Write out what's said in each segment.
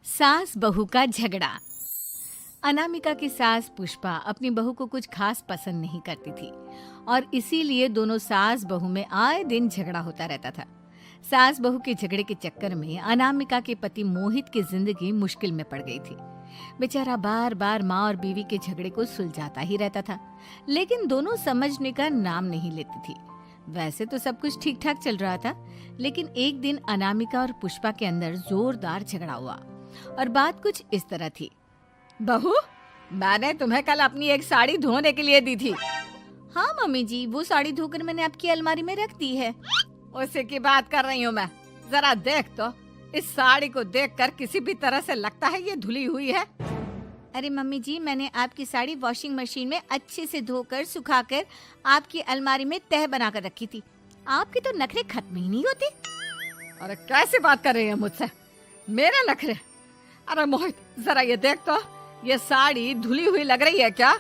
सास बहू का झगड़ा। अनामिका की सास पुष्पा अपनी बहू को कुछ खास पसंद नहीं करती थी और इसीलिए दोनों सास बहू में आए दिन झगड़ा होता रहता था। सास बहू के झगड़े के चक्कर में अनामिका के पति मोहित की जिंदगी मुश्किल में पड़ गई थी। बेचारा बार बार माँ और बीवी के झगड़े को सुलझाता ही रहता था, लेकिन दोनों समझने का नाम नहीं लेती थी। वैसे तो सब कुछ ठीक ठाक चल रहा था, लेकिन एक दिन अनामिका और पुष्पा के अंदर जोरदार झगड़ा हुआ और बात कुछ इस तरह थी। बहू, मैंने तुम्हें कल अपनी एक साड़ी धोने के लिए दी थी। हाँ मम्मी जी, वो साड़ी धोकर मैंने आपकी अलमारी में रख दी है। उसी की बात कर रही हूँ मैं। जरा देख तो, इस साड़ी को देखकर किसी भी तरह से लगता है ये धुली हुई है। अरे मम्मी जी, मैंने आपकी साड़ी वॉशिंग मशीन में अच्छे से धोकर सुखाकर आपकी अलमारी में तह बनाकर रखी थी। आपके तो नखरे खत्म ही नहीं होते। अरे कैसी बात कर रही है मुझसे? मेरे नखरे? अरे मोहित, जरा ये देख तो, ये साड़ी धुली हुई लग रही है क्या?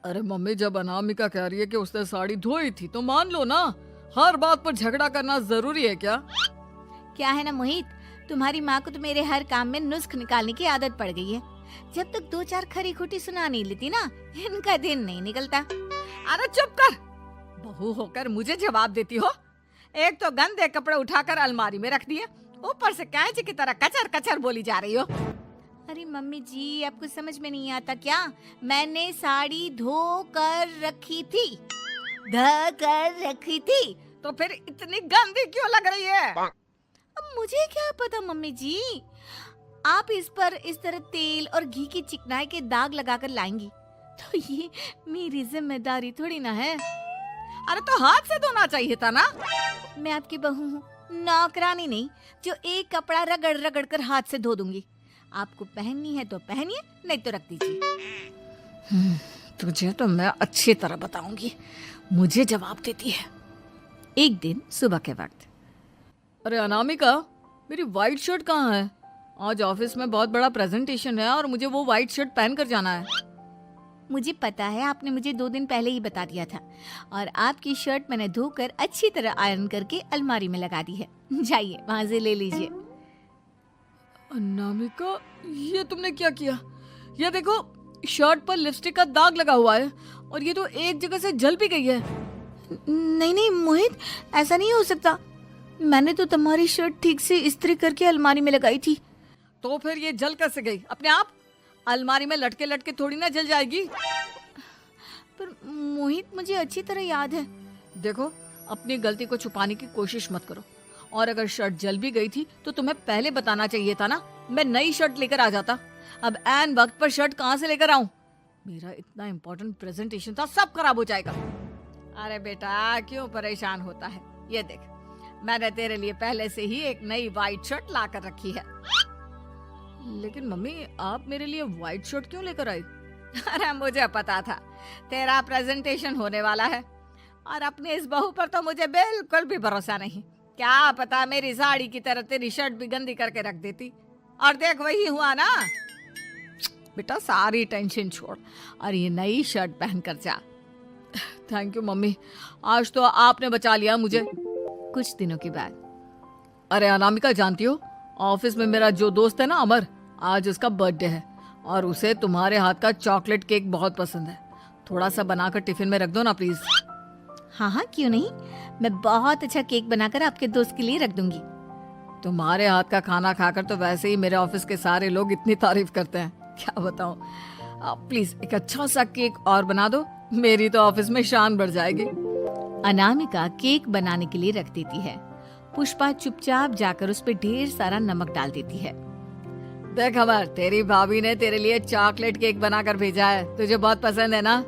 अरे मम्मी, जब अनामिका कह रही है कि उसने साड़ी धोई थी तो मान लो ना। हर बात पर झगड़ा करना जरूरी है क्या? क्या है ना मोहित, तुम्हारी माँ को तो मेरे हर काम में नुस्ख निकालने की आदत पड़ गई है। जब तक दो चार खरी खोटी सुना नहीं लेती ना, इनका दिन नहीं निकलता। अरे चुप कर, बहू होकर मुझे जवाब देती हो। एक तो गंदे कपड़े उठाकर अलमारी में रख दिए, ऊपर से कैंची की तरह कचर कचर बोली जा रही हो। अरे मम्मी जी, आपको समझ में नहीं आता क्या? मैंने साड़ी धो कर रखी थी। तो फिर इतनी गंदी क्यों लग रही है? अब मुझे क्या पता मम्मी जी, आप इस पर इस तरह तेल और घी की चिकनाई के दाग लगाकर लाएंगी तो ये मेरी जिम्मेदारी थोड़ी ना है। अरे तो हाथ से धोना चाहिए था ना। मैं आपकी बहू हूँ, नौकरानी नहीं जो एक कपड़ा रगड़ रगड़ कर हाथ से धो दूंगी। आपको पहननी है तो पहनिए, नहीं तो रख दीजिए। तुझे तो मैं अच्छी तरह बताऊंगी, मुझे जवाब देती है। एक दिन सुबह के वक्त, अरे अनामिका, मेरी व्हाइट शर्ट कहाँ है? आज ऑफिस में बहुत बड़ा प्रेजेंटेशन है और मुझे वो व्हाइट शर्ट पहन कर जाना है। मुझे पता है, आपने मुझे 2 दिन पहले ही बता दिया था और आपकी शर्ट मैंने धोकर अच्छी तरह आयरन करके अलमारी में लगा दी है। जाइए वहां से ले लीजिए। अनामिका, ये तुमने क्या किया? ये देखो, शर्ट पर लिपस्टिक का दाग लगा हुआ है और ये तो एक जगह से जल भी गई है। नहीं नहीं मोहित, ऐसा नहीं हो सकता। मैंने तो तुम्हारी शर्ट ठीक से इस्त्री करके अलमारी में लगाई थी। तो फिर ये जल कैसे गई अपने आप? अलमारी में लटके लटके थोड़ी ना जल जाएगी। पर मोहित, मुझे अच्छी तरह याद है। देखो, अपनी गलती को छुपाने की कोशिश मत करो। और अगर शर्ट जल भी गई थी तो तुम्हें पहले बताना चाहिए था ना। मैं नई शर्ट लेकर आ जाता। अब ऐन वक्त पर शर्ट कहाँ से लेकर आऊं? मेरा इतना इम्पोर्टेंट प्रेजेंटेशन था, सब खराब हो जाएगा। अरे बेटा, क्यों परेशान होता है? ये देख, मैंने तेरे लिए पहले से ही एक नई व्हाइट शर्ट ला कर रखी है। लेकिन मम्मी, आप मेरे लिए व्हाइट शर्ट क्यों लेकर आई? अरे मुझे पता था तेरा प्रेजेंटेशन होने वाला है और अपनी इस बहू पर तो मुझे बिल्कुल भी भरोसा नहीं। क्या पता मेरी साड़ी की तरह तेरी शर्ट भी गंदी करके रख देती। और देख, वही हुआ ना। बेटा, सारी टेंशन छोड़ और ये नई शर्ट पहन कर जा। थैंक यू मम्मी, आज तो आपने बचा लिया मुझे। कुछ दिनों के बाद, अरे अनामिका, जानती हो, ऑफिस में मेरा जो दोस्त है ना अमर, आज उसका बर्थडे है और उसे तुम्हारे हाथ का चॉकलेट केक बहुत पसंद है। थोड़ा सा बनाकर टिफिन में रख दो ना प्लीज। हाँ हाँ, क्यों नहीं, मैं बहुत अच्छा केक बनाकर आपके दोस्त के लिए रख दूंगी। तुम्हारे हाथ का खाना खाकर तो वैसे ही मेरे ऑफिस के सारे लोग इतनी तारीफ करते हैं, क्या बताऊं। प्लीज एक अच्छा सा केक और बना दो, मेरी तो ऑफिस में शान बढ़ जाएगी। अनामिका केक बनाने के लिए रख देती है। पुष्पा चुपचाप जाकर उस पे ढेर सारा नमक डाल देती है। देख अमर, तेरी भाभी ने तेरे लिए चॉकलेट केक बनाकर भेजा है, तुझे बहुत पसंद है ना?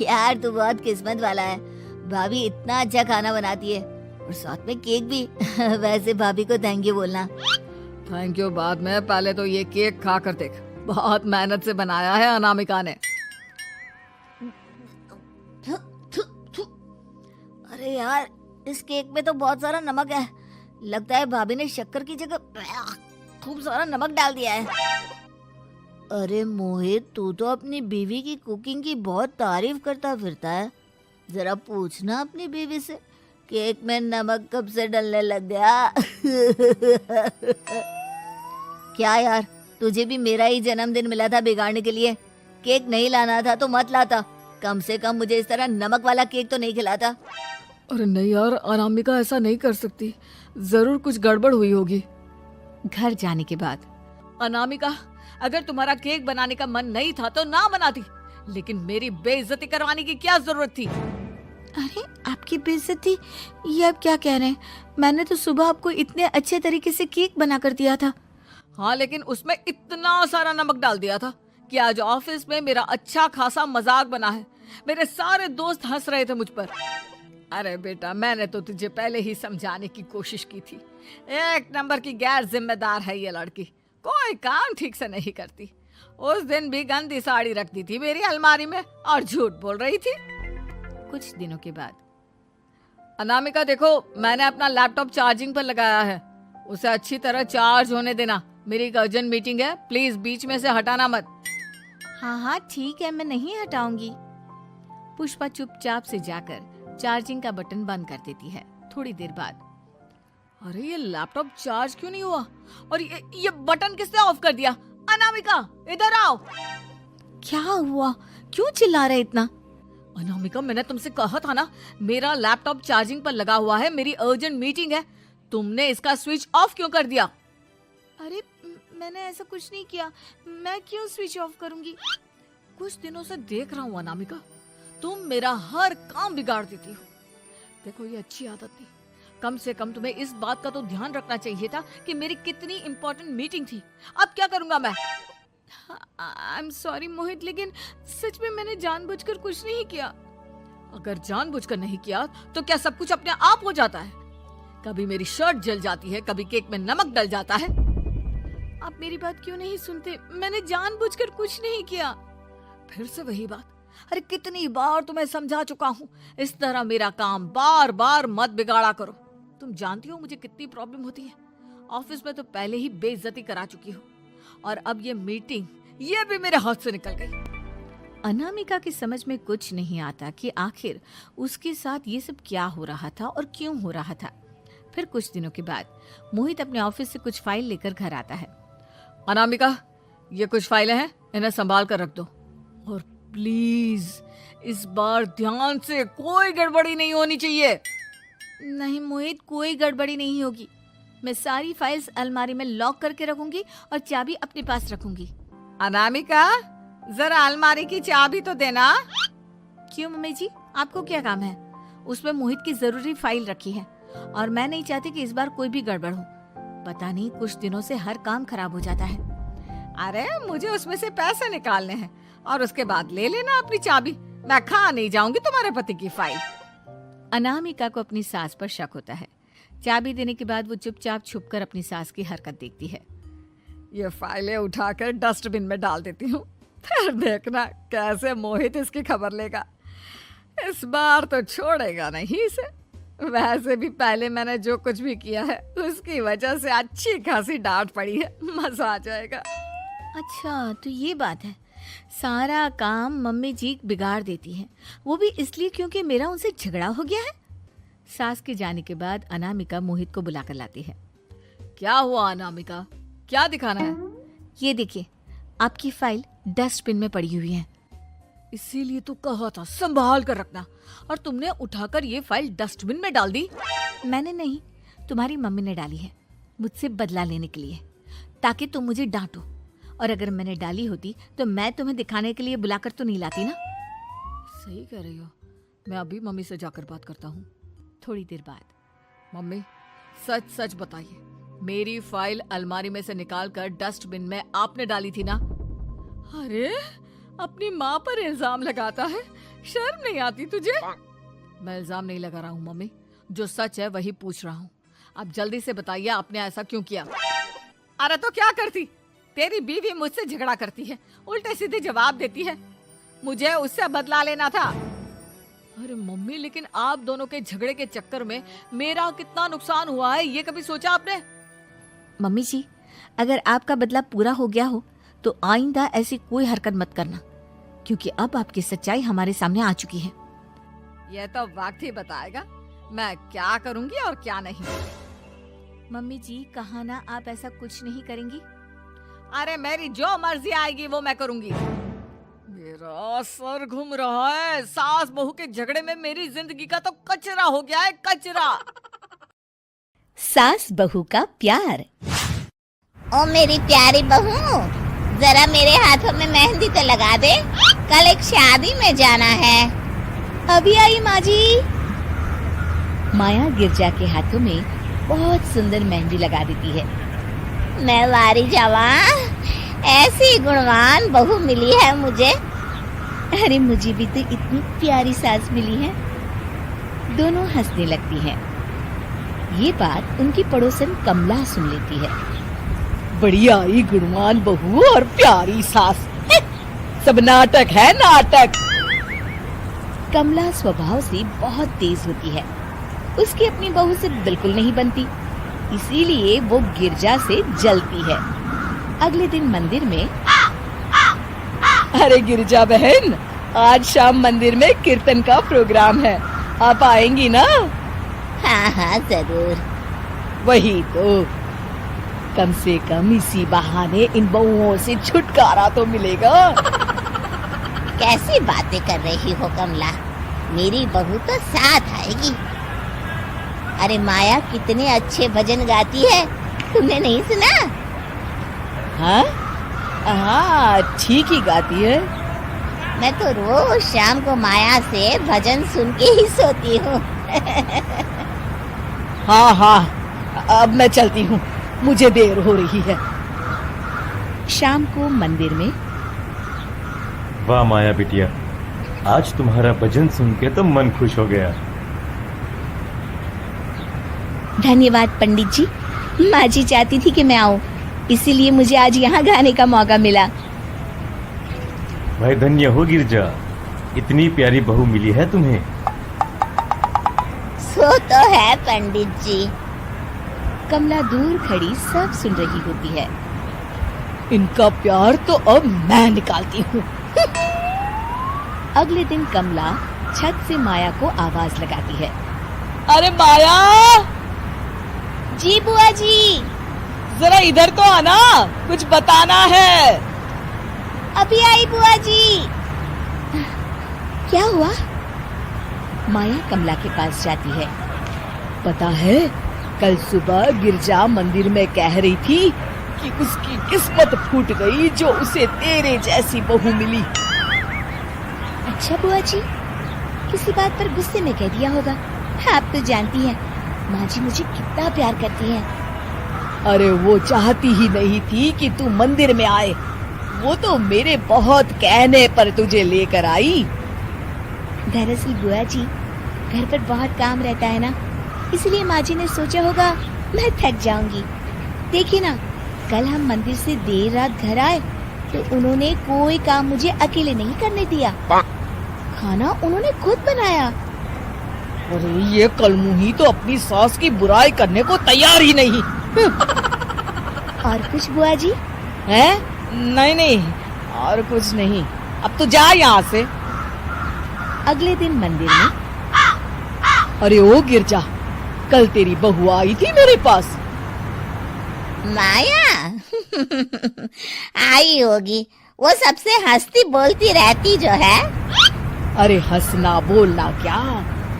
यार, तू बहुत किस्मत वाला है, भाभी इतना अच्छा खाना बनाती है और साथ में केक भी। वैसे भाभी को थैंक यू बोलना। थैंक यू बाद में, पहले तो ये केक खा कर देख। बहुत मेहनत से बनाया है अनामिका ने। अरे यार, इस केक में तो बहुत सारा नमक है। लगता है भाभी ने शक्कर की जगह खूब सारा नमक डाल दिया है। अरे मोहित, तू तो अपनी बीवी की कुकिंग की बहुत तारीफ करता फिरता है। जरा पूछना अपनी बीवी से, केक में नमक कब से डलने लग गया। क्या यार, तुझे भी मेरा ही जन्मदिन मिला था बिगाड़ने के लिए। केक नहीं लाना था तो मत लाता, कम से कम मुझे इस तरह नमक वाला केक तो नहीं खिलाता। अरे नहीं यार, अनामिका ऐसा नहीं कर सकती, जरूर कुछ गड़बड़ हुई होगी। घर जाने के बाद अनामिका, अगर तुम्हारा केक बनाने का मन नहीं था तो ना बनाती, लेकिन मेरी बेइज्जती करवाने की क्या जरूरत थी? अरे आपकी बेइज्जती, ये आप क्या कह रहे हैं? मैंने तो सुबह आपको इतने अच्छे तरीके से केक बना कर दिया था। हाँ, लेकिन उसमें इतना सारा नमक डाल दिया था कि आज ऑफिस में मेरा अच्छा खासा मजाक बना है। मेरे सारे दोस्त हंस रहे थे मुझ पर। अरे बेटा, मैंने तो तुझे पहले ही समझाने की कोशिश की थी। एक नंबर की गैर जिम्मेदार है ये लड़की, कोई काम ठीक से नहीं करती। उस दिन भी गंदी साड़ी रख दी थी मेरी अलमारी में और झूठ बोल रही थी। कुछ दिनों के बाद अनामिका देखो, मैंने अपना लैपटॉप चार्जिंग पर लगाया है, उसे अच्छी तरह चार्ज होने देना। मेरी एक अर्जेंट मीटिंग है, प्लीज बीच में से हटाना मत। हाँ हाँ ठीक है, मैं नहीं हटाऊंगी। पुष्पा चुपचाप से जाकर चार्जिंग का बटन बंद कर देती है। थोड़ी देर बाद अरे ये लैपटॉप चार्ज क्यों नहीं हुआ? और ये बटन किसने ऑफ कर दिया? अनामिका, इधर आओ। क्या हुआ? क्यों चिल्ला रहे इतना? अनामिका, मैंने तुमसे कहा था ना, मेरा लैपटॉप चार्जिंग पर लगा हुआ है, मेरी अर्जेंट मीटिंग है। तुमने इसका स्विच ऑफ क्यों कर दिया? अरे मैंने ऐसा कुछ नहीं किया, मैं क्यों स्विच ऑफ करूंगी? कुछ दिनों से देख रहा हूँ अनामिका, तुम मेरा हर काम बिगाड़ देती हो। देखो, ये अच्छी आदत नहीं। कम से कम तुम्हें इस बात का तो ध्यान रखना चाहिए था कि मेरी कितनी इंपॉर्टेंट मीटिंग थी। अब क्या करूंगा मैं? आई एम सॉरी मोहित, लेकिन सच में मैंने जानबूझकर कुछ नहीं किया। अगर जानबूझकर नहीं किया तो क्या सब कुछ अपने आप हो जाता है? कभी मेरी शर्ट जल जाती है, कभी केक में नमक डल जाता है। आप मेरी बात क्यों नहीं सुनते? मैंने जानबूझकर कुछ नहीं किया। फिर से वही बात। अरे कितनी बार तुम्हें समझा चुका हूँ, इस तरह मेरा काम बार बार मत बिगाड़ा करो। तुम जानती हो मुझे कितनी प्रॉब्लम होती है। ऑफिस में तो पहले ही बेइज्जती करा चुकी हो, और अब ये मीटिंग, ये भी मेरे हाथ से निकल गई। अनामिका की समझ में कुछ नहीं आता कि आखिर उसके साथ ये सब क्या हो रहा था और क्यों हो रहा था। फिर कुछ दिनों के बाद मोहित अपने ऑफिस से कुछ फाइल लेकर घर आता है। अनामिका, ये कुछ फाइलें हैं, इन्हें संभाल कर रख दो। और प्लीज इस बार ध्यान से, कोई गड़बड़ी नहीं होनी चाहिए। नहीं मोहित, कोई गड़बड़ी नहीं होगी। मैं सारी फाइल्स अलमारी में लॉक करके रखूंगी और चाबी अपने पास रखूंगी। अनामिका, जरा अलमारी की चाबी तो देना। क्यों मम्मी जी, आपको क्या काम है? उसमें मोहित की जरूरी फाइल रखी है और मैं नहीं चाहती कि इस बार कोई भी गड़बड़ हो। पता नहीं कुछ दिनों से हर काम खराब हो जाता है। अरे मुझे उसमें से पैसे निकालने हैं और उसके बाद ले लेना अपनी चाबी। मैं खा नहीं जाऊंगी तुम्हारे पति की फाइल। अनामिका को अपनी सास पर शक होता है। चाबी देने के बाद वो चुपचाप छुपकर अपनी सास की हरकत देखती है। ये फाइलें उठाकर डस्टबिन में डाल देती हूँ, फिर देखना कैसे मोहित इसकी खबर लेगा। इस बार तो छोड़ेगा नहीं इसे। वैसे भी पहले मैंने जो कुछ भी किया है उसकी वजह से अच्छी खासी डांट पड़ी है, मजा आ जाएगा। अच्छा तो ये बात है, सारा काम मम्मी जी बिगाड़ देती हैं, वो भी इसलिए क्योंकि मेरा उनसे झगड़ा हो गया है। सास के जाने के बाद अनामिका मोहित को बुलाकर लाती है। क्या हुआ अनामिका, क्या दिखाना है? ये देखिए, आपकी फाइल डस्टबिन में पड़ी हुई है। इसीलिए तो कहा था संभाल कर रखना, और तुमने उठाकर ये फाइल डस्टबिन में डाल दी। मैंने नहीं, तुम्हारी मम्मी ने डाली है, मुझसे बदला लेने के लिए, ताकि तुम मुझे डांटो। और अगर मैंने डाली होती तो मैं तुम्हें दिखाने के लिए बुलाकर तो नहीं लाती ना। सही कह रही हो, मैं अभी मम्मी से जाकर बात करता हूँ। थोड़ी देर बाद, मम्मी सच सच बताइए, मेरी फाइल अलमारी में से निकाल कर डस्टबिन में आपने डाली थी ना? अरे अपनी माँ पर इल्जाम लगाता है, शर्म नहीं आती तुझे? मैं इल्जाम नहीं लगा रहा हूँ मम्मी, जो सच है वही पूछ रहा हूँ। आप जल्दी से बताइए आपने ऐसा क्यों किया? अरे तो क्या करती, तेरी बीवी मुझसे झगड़ा करती है, उल्टे सीधे जवाब देती है, मुझे उससे बदला लेना था। अरे मम्मी, लेकिन आप दोनों के झगड़े के चक्कर में मेरा कितना नुकसान हुआ है, ये कभी सोचा आपने? मम्मी जी, अगर आपका बदला पूरा हो गया हो तो आइंदा ऐसी कोई हरकत मत करना, क्योंकि अब आपकी सच्चाई हमारे सामने आ चुकी है। यह तो वक्त ही बताएगा मैं क्या करूंगी और क्या नहीं। मम्मी जी, कहा ना आप ऐसा कुछ नहीं करेंगी। अरे मेरी जो मर्जी आएगी वो मैं करूंगी। मेरा सर घूम रहा है। सास बहू के झगड़े में मेरी जिंदगी का तो कचरा हो गया है, कचरा। सास बहू का प्यार। ओ मेरी प्यारी बहू, जरा मेरे हाथों में मेहंदी तो लगा दे, कल एक शादी में जाना है। अभी आई माँ जी। माया गिरजा के हाथों में बहुत सुंदर मेहंदी लगा देती है। मैं वारी जावा, ऐसी गुणवान बहू मिली है मुझे। अरे मुझे भी तो इतनी प्यारी सास मिली है। दोनों हंसने लगती हैं। ये बात उनकी पड़ोसन कमला सुन लेती है। बढ़िया आई गुणवान बहू और प्यारी सास, सब नाटक है, नाटक। कमला स्वभाव से बहुत तेज होती है। उसकी अपनी बहू से बिल्कुल नहीं बनती, इसीलिए वो गिरजा से जलती है। अगले दिन मंदिर में, अरे गिरजा बहन, आज शाम मंदिर में कीर्तन का प्रोग्राम है, आप आएंगी ना? हाँ हाँ जरूर। वही तो, कम से कम इसी बहाने इन बहुओं से छुटकारा तो मिलेगा। कैसी बातें कर रही हो कमला, मेरी बहू तो साथ आएगी। अरे माया कितने अच्छे भजन गाती है, तुमने नहीं सुना? हाँ हाँ, ठीक ही गाती है। मैं तो रोज शाम को माया से भजन सुन के ही सोती हूँ। हाँ हाँ, अब मैं चलती हूँ, मुझे देर हो रही है। शाम को मंदिर में, वाह माया बिटिया, आज तुम्हारा भजन सुन के तो मन खुश हो गया। धन्यवाद पंडित जी, माँ जी चाहती थी कि मैं आऊँ, इसीलिए मुझे आज यहाँ गाने का मौका मिला। भाई धन्य हो गिरजा, इतनी प्यारी बहू मिली है तुम्हें। सो तो है पंडित जी। कमला दूर खड़ी सब सुन रही होती है। इनका प्यार तो अब मैं निकालती हूँ। अगले दिन कमला छत से माया को आवाज लगाती है। अरे माया! जी बुआ जी। जरा इधर तो आना, कुछ बताना है। अभी आई बुआ जी। क्या हुआ? माया कमला के पास जाती है। पता है, कल सुबह गिरजा मंदिर में कह रही थी कि उसकी किस्मत फूट गई जो उसे तेरे जैसी बहू मिली। अच्छा बुआ जी, किसी बात पर गुस्से में कह दिया होगा। आप तो जानती हैं, माँ जी मुझे कितना प्यार करती हैं। अरे वो चाहती ही नहीं थी कि तू मंदिर में आए, वो तो मेरे बहुत कहने पर तुझे लेकर आई। दरअसल बुआ जी, घर पर बहुत काम रहता है ना, इसलिए माँ जी ने सोचा होगा मैं थक जाऊंगी। देखिए ना, कल हम मंदिर से देर रात घर आए तो उन्होंने कोई काम मुझे अकेले नहीं करने दिया। खाना उन्होंने खुद बनाया। अरे ये कलमुही तो अपनी सास की बुराई करने को तैयार ही नहीं। और कुछ बुआ जी? है? नहीं नहीं, और कुछ नहीं, अब तो जा यहाँ से। अगले दिन मंदिर में, अरे ओ गिरजा, कल तेरी बहू आई थी मेरे पास। माया आई होगी, वो सबसे हंसती बोलती रहती जो है। अरे हंसना बोलना क्या,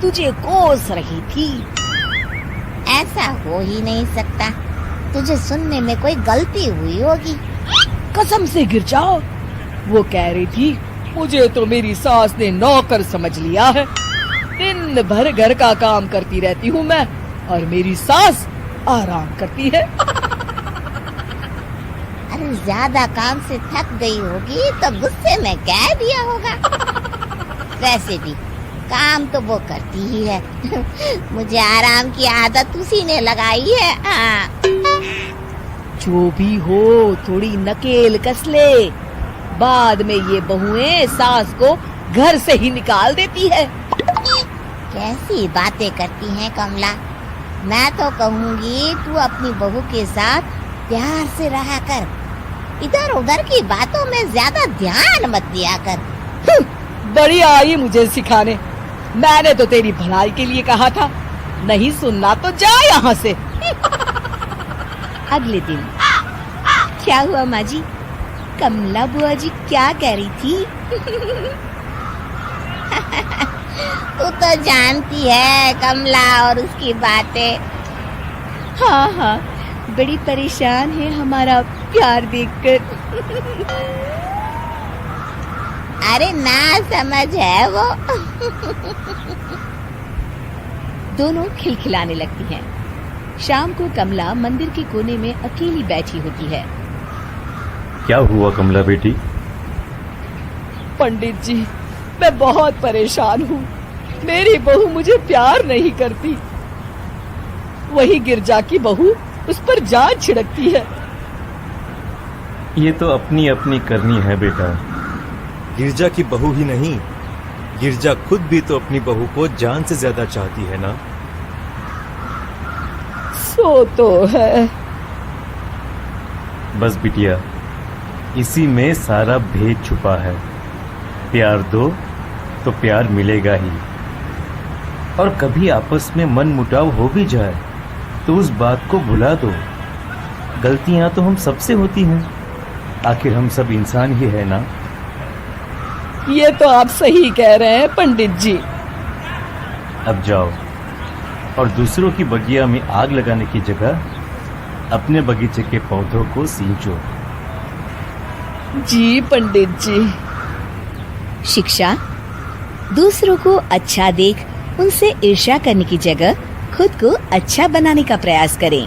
तुझे कोस रही थी। ऐसा हो ही नहीं सकता, तुझे सुनने में कोई गलती हुई होगी। कसम से गिरजा, वो कह रही थी मुझे तो मेरी सास ने नौकर समझ लिया है। दिन भर घर का काम करती रहती हूँ मैं, और मेरी सास आराम करती है। अरे ज्यादा काम से थक गई होगी तो गुस्से में कह दिया होगा। वैसे भी काम तो वो करती ही है। मुझे आराम की आदत उसी ने लगाई है। हाँ। जो भी हो, थोड़ी नकेल कस ले, बाद में ये बहुएं सास को घर से ही निकाल देती है। कैसी बातें करती हैं कमला। मैं तो कहूँगी तू अपनी बहू के साथ प्यार से रहा कर, इधर उधर की बातों में ज्यादा ध्यान मत दिया कर। बड़ी आई मुझे सिखाने, मैंने तो तेरी भलाई के लिए कहा था, नहीं सुनना तो जा यहाँ से। अगले दिन, क्या हुआ माँ जी? कमला बुआ जी क्या कह रही थी? तू तो जानती है कमला और उसकी बातें। हाँ हाँ, बड़ी परेशान है हमारा प्यार देखकर। अरे ना समझ है वो। दोनों खिलखिलाने लगती हैं। शाम को कमला मंदिर के कोने में अकेली बैठी होती है। क्या हुआ कमला बेटी? पंडित जी, मैं बहुत परेशान हूँ। मेरी बहू मुझे प्यार नहीं करती। वही गिरजा की बहू उस पर जान छिड़कती है। ये तो अपनी अपनी करनी है बेटा। गिरजा की बहू ही नहीं, गिरजा खुद भी तो अपनी बहू को जान से ज्यादा चाहती है ना। सो तो है। बस बिटिया, इसी में सारा भेद छुपा है। प्यार दो तो प्यार मिलेगा ही। और कभी आपस में मन मुटाव हो भी जाए तो उस बात को भुला दो। गलतियां तो हम सबसे होती हैं, आखिर हम सब इंसान ही है ना। ये तो आप सही कह रहे हैं पंडित जी। अब जाओ और दूसरों की बगिया में आग लगाने की जगह अपने बगीचे के पौधों को सींचो। जी पंडित जी। शिक्षा: दूसरों को अच्छा देख उनसे ईर्ष्या करने की जगह खुद को अच्छा बनाने का प्रयास करें।